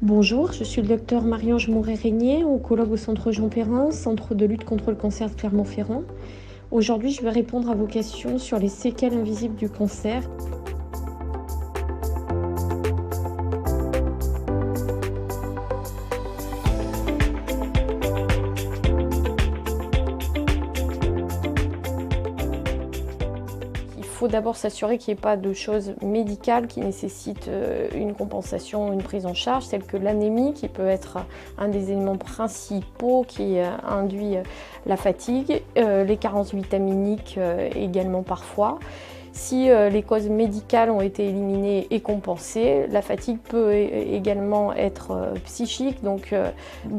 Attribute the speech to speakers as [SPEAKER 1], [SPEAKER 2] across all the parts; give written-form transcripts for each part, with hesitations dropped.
[SPEAKER 1] Bonjour, je suis le docteur Marie-Ange Mouret-Régnier, oncologue au Centre Jean Perrin, centre de lutte contre le cancer de Clermont-Ferrand. Aujourd'hui, je vais répondre à vos questions sur les séquelles invisibles du cancer. Il faut d'abord s'assurer qu'il n'y ait pas de choses médicales qui nécessitent une compensation, une prise en charge, telle que l'anémie, qui peut être un des éléments principaux qui induit la fatigue, les carences vitaminiques également parfois. Si les causes médicales ont été éliminées et compensées, la fatigue peut également être psychique, donc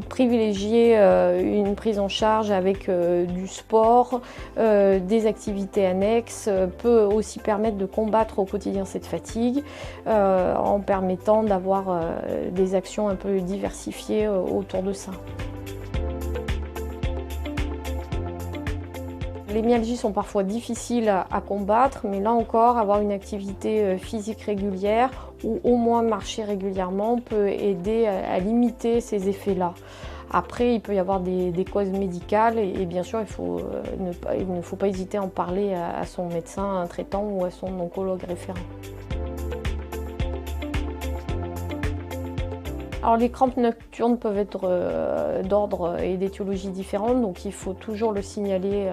[SPEAKER 1] privilégier une prise en charge avec du sport, des activités annexes peut aussi permettre de combattre au quotidien cette fatigue en permettant d'avoir des actions un peu diversifiées autour de ça. Les myalgies sont parfois difficiles à combattre, mais là encore, avoir une activité physique régulière ou au moins marcher régulièrement peut aider à limiter ces effets-là. Après, il peut y avoir des causes médicales et bien sûr, il ne faut pas hésiter à en parler à son médecin traitant ou à son oncologue référent. Alors les crampes nocturnes peuvent être d'ordre et d'étiologie différentes, donc il faut toujours le signaler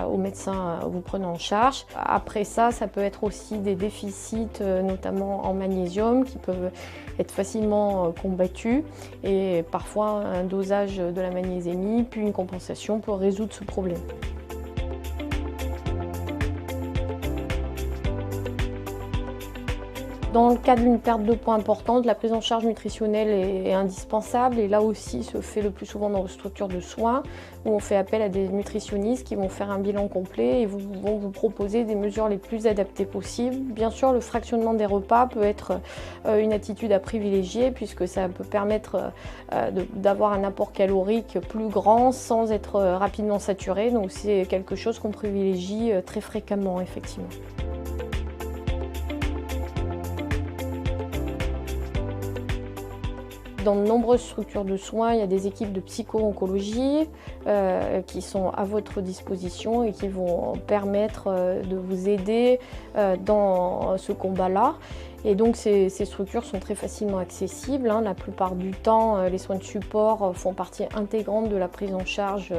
[SPEAKER 1] au médecin vous prenant en charge. Après ça, ça peut être aussi des déficits, notamment en magnésium, qui peuvent être facilement combattus et parfois un dosage de la magnésémie, puis une compensation pour résoudre ce problème. Dans le cas d'une perte de poids importante, la prise en charge nutritionnelle est indispensable et là aussi se fait le plus souvent dans vos structures de soins où on fait appel à des nutritionnistes qui vont faire un bilan complet et vont vous proposer des mesures les plus adaptées possibles. Bien sûr, le fractionnement des repas peut être une attitude à privilégier puisque ça peut permettre d'avoir un apport calorique plus grand sans être rapidement saturé. Donc c'est quelque chose qu'on privilégie très fréquemment, effectivement. Dans de nombreuses structures de soins, il y a des équipes de psycho-oncologie qui sont à votre disposition et qui vont permettre de vous aider dans ce combat-là. Et donc ces structures sont très facilement accessibles. La plupart du temps, les soins de support font partie intégrante de la prise en charge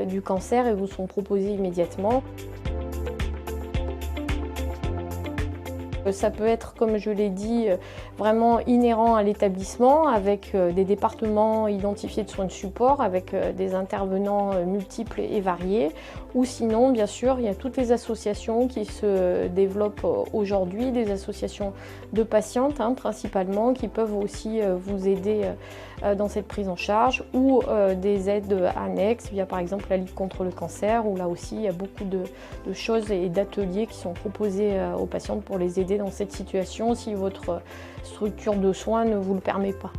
[SPEAKER 1] du cancer et vous sont proposés immédiatement. Ça peut être, comme je l'ai dit, vraiment inhérent à l'établissement avec des départements identifiés de soins de support, avec des intervenants multiples et variés. Ou sinon, bien sûr, il y a toutes les associations qui se développent aujourd'hui, des associations de patientes principalement, qui peuvent aussi vous aider dans cette prise en charge, ou des aides annexes via par exemple la Ligue contre le cancer, où là aussi il y a beaucoup de choses et d'ateliers qui sont proposés aux patientes pour les aider dans cette situation si votre structure de soins ne vous le permet pas.